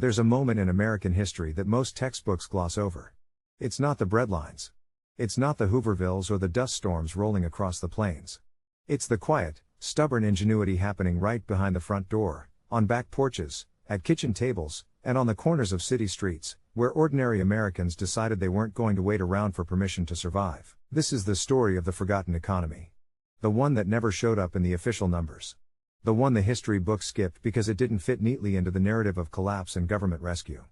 There's a moment in American history that most textbooks gloss over. It's not the breadlines. It's not the Hoovervilles or the dust storms rolling across the plains. It's the quiet, stubborn ingenuity happening right behind the front door, on back porches, at kitchen tables, and on the corners of city streets, where ordinary Americans decided they weren't going to wait around for permission to survive. This is the story of the forgotten economy. The one that never showed up in the official numbers. The one the history books skipped because it didn't fit neatly into the narrative of collapse and government rescue.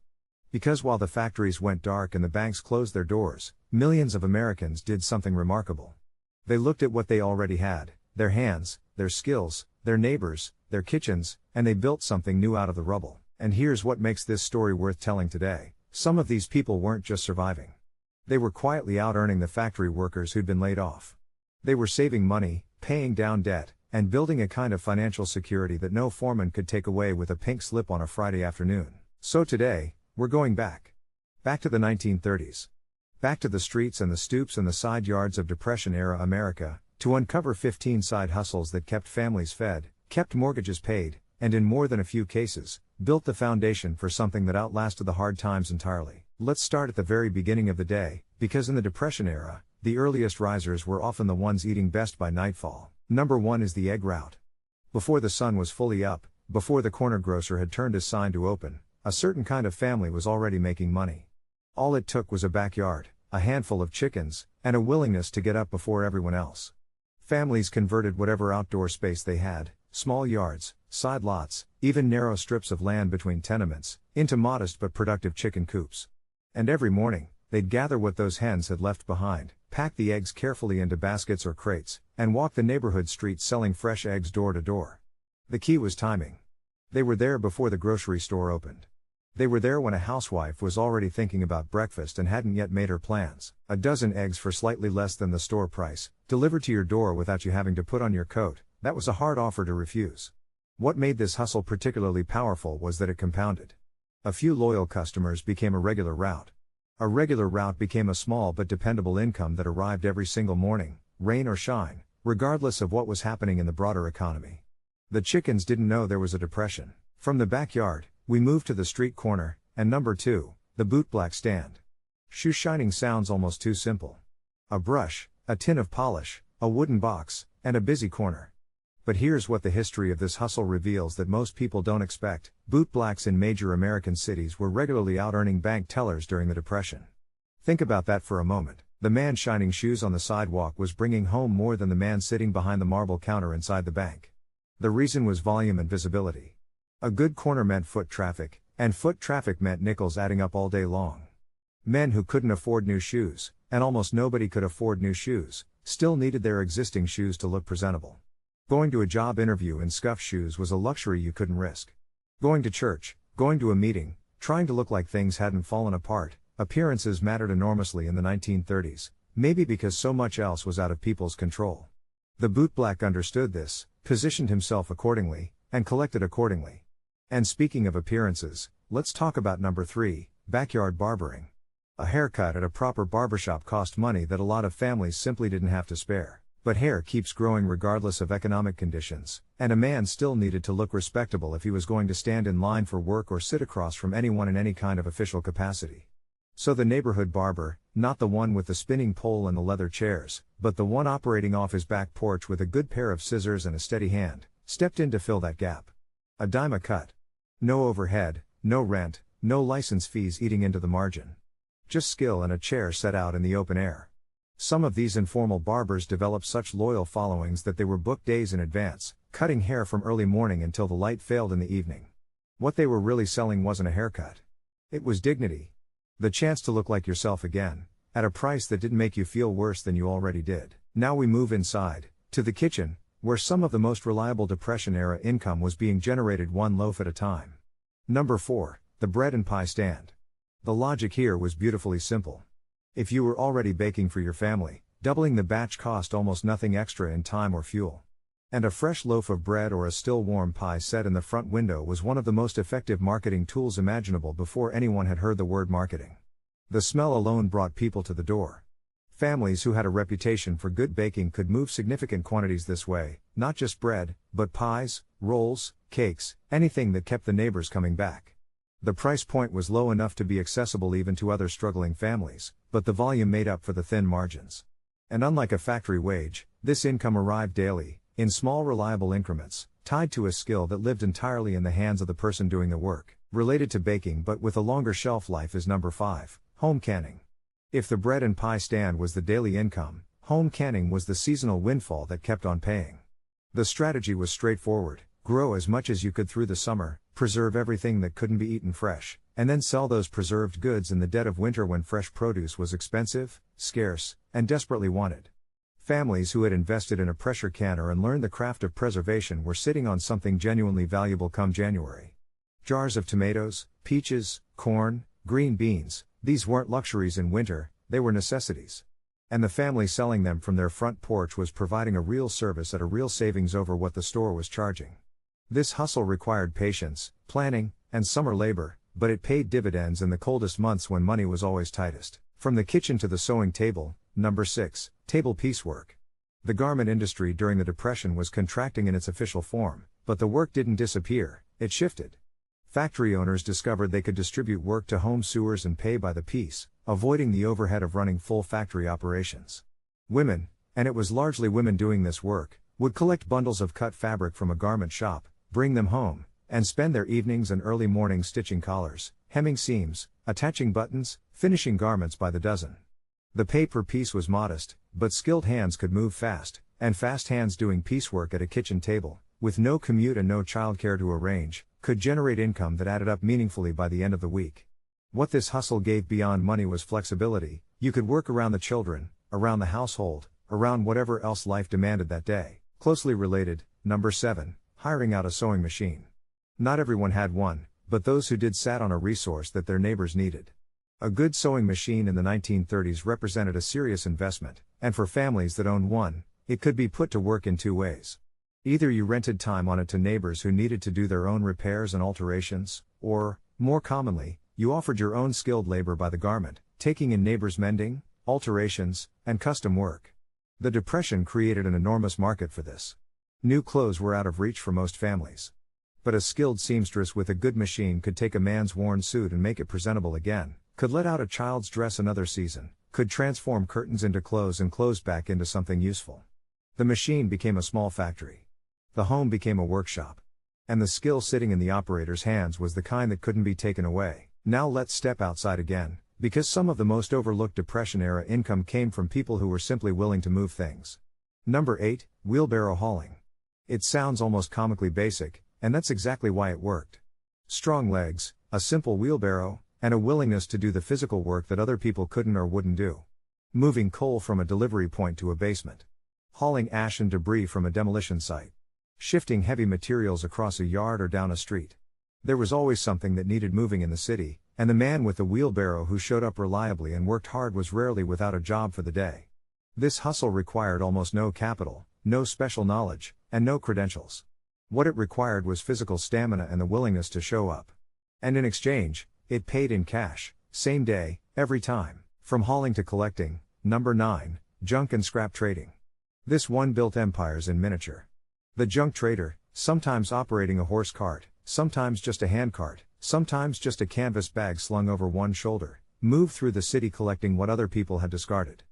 Because while the factories went dark and the banks closed their doors, millions of Americans did something remarkable. They looked at what they already had, their hands, their skills, their neighbors, their kitchens, and they built something new out of the rubble. And here's what makes this story worth telling today. Some of these people weren't just surviving. They were quietly out-earning the factory workers who'd been laid off. They were saving money, paying down debt, and building a kind of financial security that no foreman could take away with a pink slip on a Friday afternoon. So today, we're going back. Back to the 1930s. Back to the streets and the stoops and the side yards of Depression-era America, to uncover 15 side hustles that kept families fed, kept mortgages paid, and in more than a few cases, built the foundation for something that outlasted the hard times entirely. Let's start at the very beginning of the day, because in the Depression era, the earliest risers were often the ones eating best by nightfall. Number 1 is the egg route. Before the sun was fully up, before the corner grocer had turned his sign to open, a certain kind of family was already making money. All it took was a backyard, a handful of chickens, and a willingness to get up before everyone else. Families converted whatever outdoor space they had, small yards, side lots, even narrow strips of land between tenements, into modest but productive chicken coops. And every morning, they'd gather what those hens had left behind, pack the eggs carefully into baskets or crates, and walk the neighborhood streets selling fresh eggs door to door. The key was timing. They were there before the grocery store opened. They were there when a housewife was already thinking about breakfast and hadn't yet made her plans. A dozen eggs for slightly less than the store price, delivered to your door without you having to put on your coat, that was a hard offer to refuse. What made this hustle particularly powerful was that it compounded. A few loyal customers became a regular route. A regular route became a small but dependable income that arrived every single morning, rain or shine, regardless of what was happening in the broader economy. The chickens didn't know there was a depression. From the backyard, we moved to the street corner, and number 2, the bootblack stand. Shoe shining sounds almost too simple. A brush, a tin of polish, a wooden box, and a busy corner. But here's what the history of this hustle reveals that most people don't expect. Bootblacks in major American cities were regularly out-earning bank tellers during the Depression. Think about that for a moment. The man shining shoes on the sidewalk was bringing home more than the man sitting behind the marble counter inside the bank. The reason was volume and visibility. A good corner meant foot traffic, and foot traffic meant nickels adding up all day long. Men who couldn't afford new shoes, and almost nobody could afford new shoes, still needed their existing shoes to look presentable. Going to a job interview in scuffed shoes was a luxury you couldn't risk. Going to church, going to a meeting, trying to look like things hadn't fallen apart, appearances mattered enormously in the 1930s, maybe because so much else was out of people's control. The bootblack understood this, positioned himself accordingly, and collected accordingly. And speaking of appearances, let's talk about number 3, backyard barbering. A haircut at a proper barbershop cost money that a lot of families simply didn't have to spare. But hair keeps growing regardless of economic conditions, and a man still needed to look respectable if he was going to stand in line for work or sit across from anyone in any kind of official capacity. So the neighborhood barber, not the one with the spinning pole and the leather chairs, but the one operating off his back porch with a good pair of scissors and a steady hand, stepped in to fill that gap. A dime a cut. No overhead, no rent, no license fees eating into the margin. Just skill and a chair set out in the open air. Some of these informal barbers developed such loyal followings that they were booked days in advance, cutting hair from early morning until the light failed in the evening. What they were really selling wasn't a haircut. It was dignity. The chance to look like yourself again, at a price that didn't make you feel worse than you already did. Now we move inside, to the kitchen, where some of the most reliable Depression-era income was being generated one loaf at a time. Number 4, the bread and pie stand. The logic here was beautifully simple. If you were already baking for your family, doubling the batch cost almost nothing extra in time or fuel. And a fresh loaf of bread or a still warm pie set in the front window was one of the most effective marketing tools imaginable before anyone had heard the word marketing. The smell alone brought people to the door. Families who had a reputation for good baking could move significant quantities this way, not just bread, but pies, rolls, cakes, anything that kept the neighbors coming back. The price point was low enough to be accessible even to other struggling families, but the volume made up for the thin margins. And unlike a factory wage, this income arrived daily, in small reliable increments, tied to a skill that lived entirely in the hands of the person doing the work, related to baking but with a longer shelf life is number 5, home canning. If the bread and pie stand was the daily income, home canning was the seasonal windfall that kept on paying. The strategy was straightforward: grow as much as you could through the summer, preserve everything that couldn't be eaten fresh, and then sell those preserved goods in the dead of winter when fresh produce was expensive, scarce, and desperately wanted. Families who had invested in a pressure canner and learned the craft of preservation were sitting on something genuinely valuable come January. Jars of tomatoes, peaches, corn, green beans, these weren't luxuries in winter, they were necessities. And the family selling them from their front porch was providing a real service at a real savings over what the store was charging. This hustle required patience, planning, and summer labor, but it paid dividends in the coldest months when money was always tightest. From the kitchen to the sewing table, number 6, table piecework. The garment industry during the Depression was contracting in its official form, but the work didn't disappear, it shifted. Factory owners discovered they could distribute work to home sewers and pay by the piece, avoiding the overhead of running full factory operations. Women, and it was largely women doing this work, would collect bundles of cut fabric from a garment shop, bring them home, and spend their evenings and early mornings stitching collars, hemming seams, attaching buttons, finishing garments by the dozen. The pay per piece was modest, but skilled hands could move fast, and fast hands doing piecework at a kitchen table, with no commute and no childcare to arrange, could generate income that added up meaningfully by the end of the week. What this hustle gave beyond money was flexibility. You could work around the children, around the household, around whatever else life demanded that day. Closely related, number 7, hiring out a sewing machine. Not everyone had one, but those who did sat on a resource that their neighbors needed. A good sewing machine in the 1930s represented a serious investment, and for families that owned one, it could be put to work in two ways. Either you rented time on it to neighbors who needed to do their own repairs and alterations, or, more commonly, you offered your own skilled labor by the garment, taking in neighbors' mending, alterations, and custom work. The Depression created an enormous market for this. New clothes were out of reach for most families. But a skilled seamstress with a good machine could take a man's worn suit and make it presentable again, could let out a child's dress another season, could transform curtains into clothes and clothes back into something useful. The machine became a small factory. The home became a workshop. And the skill sitting in the operator's hands was the kind that couldn't be taken away. Now let's step outside again, because some of the most overlooked Depression-era income came from people who were simply willing to move things. Number 8, wheelbarrow hauling. It sounds almost comically basic, and that's exactly why it worked. Strong legs, a simple wheelbarrow, and a willingness to do the physical work that other people couldn't or wouldn't do. Moving coal from a delivery point to a basement. Hauling ash and debris from a demolition site. Shifting heavy materials across a yard or down a street. There was always something that needed moving in the city, and the man with the wheelbarrow who showed up reliably and worked hard was rarely without a job for the day. This hustle required almost no capital, no special knowledge, and no credentials. What it required was physical stamina and the willingness to show up. And in exchange, it paid in cash, same day, every time. From hauling to collecting, number 9, junk and scrap trading. This one built empires in miniature. The junk trader, sometimes operating a horse cart, sometimes just a hand cart, sometimes just a canvas bag slung over one shoulder, moved through the city collecting what other people had discarded.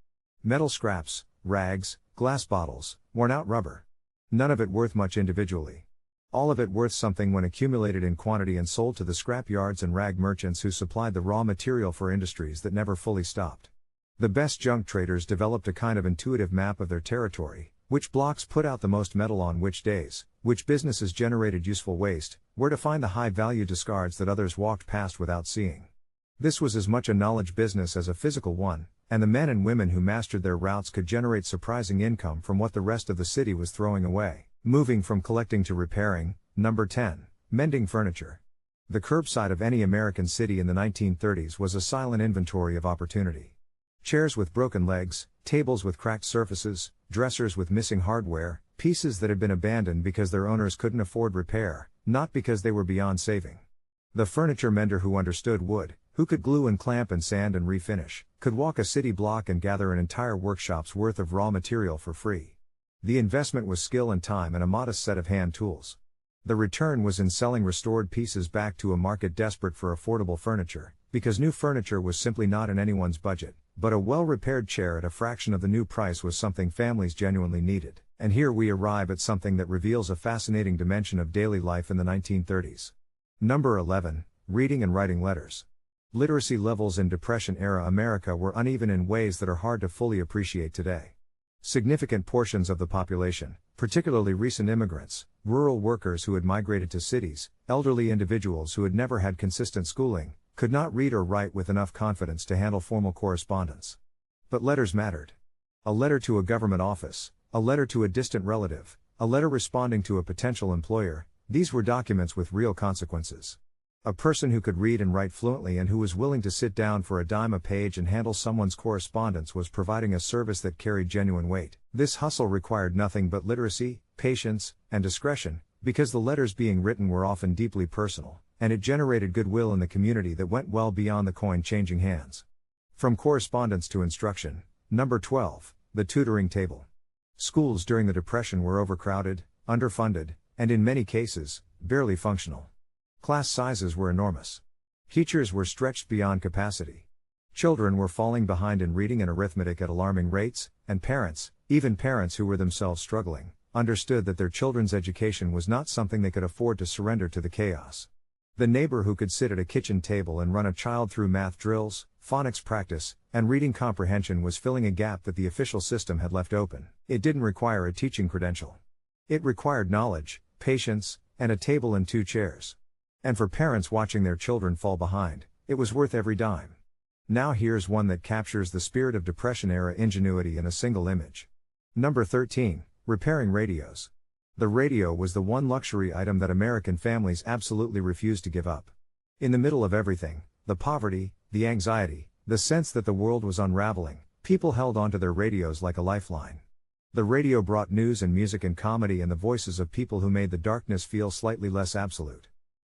Metal scraps, rags, glass bottles, worn out rubber. None of it worth much individually. All of it worth something when accumulated in quantity and sold to the scrap yards and rag merchants who supplied the raw material for industries that never fully stopped. The best junk traders developed a kind of intuitive map of their territory, which blocks put out the most metal on which days, which businesses generated useful waste, where to find the high-value discards that others walked past without seeing. This was as much a knowledge business as a physical one, and the men and women who mastered their routes could generate surprising income from what the rest of the city was throwing away. Moving from collecting to repairing, number 10, mending furniture. The curbside of any American city in the 1930s was a silent inventory of opportunity. Chairs with broken legs, tables with cracked surfaces, dressers with missing hardware, pieces that had been abandoned because their owners couldn't afford repair, not because they were beyond saving. The furniture mender who understood wood, who could glue and clamp and sand and refinish, could walk a city block and gather an entire workshop's worth of raw material for free. The investment was skill and time and a modest set of hand tools. The return was in selling restored pieces back to a market desperate for affordable furniture, because new furniture was simply not in anyone's budget, but a well-repaired chair at a fraction of the new price was something families genuinely needed. And here we arrive at something that reveals a fascinating dimension of daily life in the 1930s. Number 11, reading and writing letters. Literacy levels in Depression-era America were uneven in ways that are hard to fully appreciate today. Significant portions of the population, particularly recent immigrants, rural workers who had migrated to cities, elderly individuals who had never had consistent schooling, could not read or write with enough confidence to handle formal correspondence. But letters mattered. A letter to a government office, a letter to a distant relative, a letter responding to a potential employer, these were documents with real consequences. A person who could read and write fluently and who was willing to sit down for a dime a page and handle someone's correspondence was providing a service that carried genuine weight. This hustle required nothing but literacy, patience, and discretion, because the letters being written were often deeply personal, and it generated goodwill in the community that went well beyond the coin changing hands. From correspondence to instruction. Number 12, the tutoring table. Schools during the Depression were overcrowded, underfunded, and in many cases, barely functional. Class sizes were enormous. Teachers were stretched beyond capacity. Children were falling behind in reading and arithmetic at alarming rates, and parents, even parents who were themselves struggling, understood that their children's education was not something they could afford to surrender to the chaos. The neighbor who could sit at a kitchen table and run a child through math drills, phonics practice, and reading comprehension was filling a gap that the official system had left open. It didn't require a teaching credential. It required knowledge, patience, and a table and 2 chairs. And for parents watching their children fall behind, it was worth every dime. Now here's one that captures the spirit of Depression-era ingenuity in a single image. Number 13, repairing radios. The radio was the one luxury item that American families absolutely refused to give up. In the middle of everything, the poverty, the anxiety, the sense that the world was unraveling, people held onto their radios like a lifeline. The radio brought news and music and comedy and the voices of people who made the darkness feel slightly less absolute.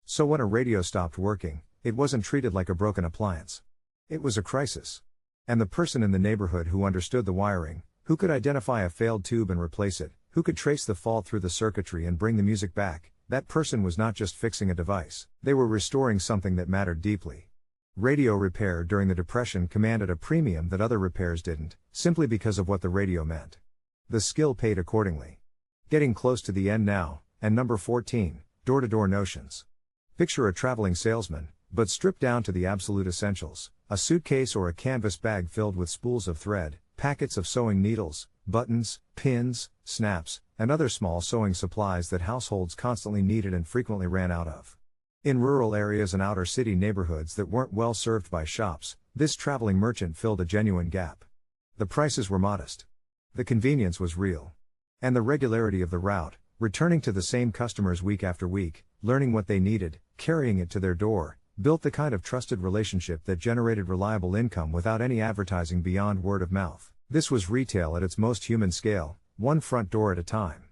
So when a radio stopped working, it wasn't treated like a broken appliance. It was a crisis. And the person in the neighborhood who understood the wiring, who could identify a failed tube and replace it, who could trace the fault through the circuitry and bring the music back, that person was not just fixing a device, they were restoring something that mattered deeply. Radio repair during the Depression commanded a premium that other repairs didn't, simply because of what the radio meant. The skill paid accordingly. Getting close to the end now, and number 14, door-to-door notions. Picture a traveling salesman, but stripped down to the absolute essentials, a suitcase or a canvas bag filled with spools of thread, packets of sewing needles, buttons, pins, snaps, and other small sewing supplies that households constantly needed and frequently ran out of. In rural areas and outer city neighborhoods that weren't well served by shops, this traveling merchant filled a genuine gap. The prices were modest. The convenience was real. And the regularity of the route, returning to the same customers week after week, learning what they needed, carrying it to their door, built the kind of trusted relationship that generated reliable income without any advertising beyond word of mouth. This was retail at its most human scale, one front door at a time.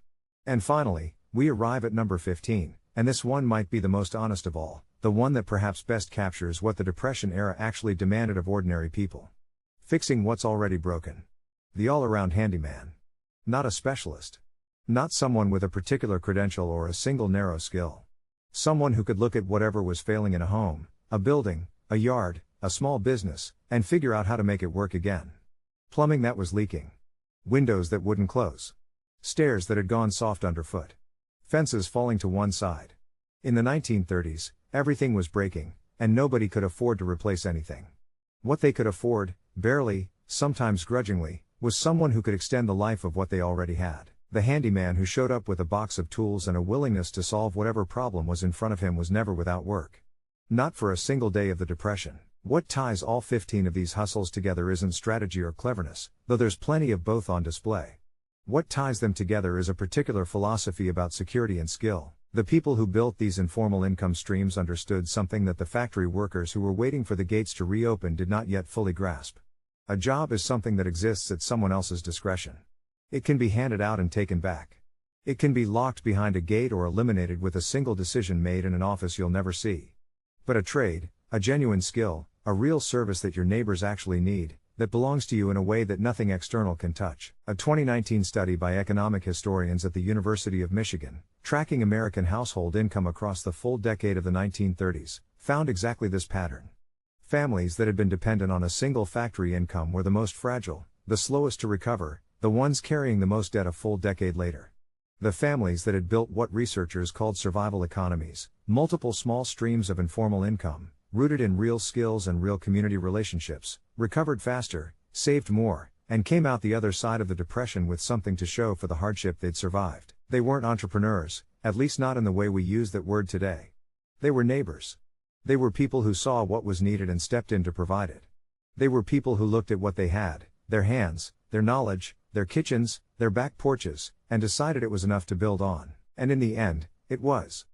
And finally, we arrive at number 15, and this one might be the most honest of all, the one that perhaps best captures what the Depression era actually demanded of ordinary people. Fixing what's already broken. The all-around handyman. Not a specialist. Not someone with a particular credential or a single narrow skill. Someone who could look at whatever was failing in a home, a building, a yard, a small business, and figure out how to make it work again. Plumbing that was leaking. Windows that wouldn't close. Stairs that had gone soft underfoot. Fences falling to one side. In the 1930s, everything was breaking, and nobody could afford to replace anything. What they could afford, barely, sometimes grudgingly, was someone who could extend the life of what they already had. The handyman who showed up with a box of tools and a willingness to solve whatever problem was in front of him was never without work. Not for a single day of the Depression. What ties all 15 of these hustles together isn't strategy or cleverness, though there's plenty of both on display. What ties them together is a particular philosophy about security and skill. The people who built these informal income streams understood something that the factory workers who were waiting for the gates to reopen did not yet fully grasp. A job is something that exists at someone else's discretion. It can be handed out and taken back. It can be locked behind a gate or eliminated with a single decision made in an office you'll never see. But a trade, a genuine skill, a real service that your neighbors actually need, that belongs to you in a way that nothing external can touch. A 2019 study by economic historians at the University of Michigan, tracking American household income across the full decade of the 1930s, found exactly this pattern. Families that had been dependent on a single factory income were the most fragile, the slowest to recover, the ones carrying the most debt a full decade later. The families that had built what researchers called survival economies, multiple small streams of informal income, rooted in real skills and real community relationships, recovered faster, saved more, and came out the other side of the depression with something to show for the hardship they'd survived. They weren't entrepreneurs, at least not in the way we use that word today. They were neighbors. They were people who saw what was needed and stepped in to provide it. They were people who looked at what they had, their hands, their knowledge, their kitchens, their back porches, and decided it was enough to build on. And in the end, it was.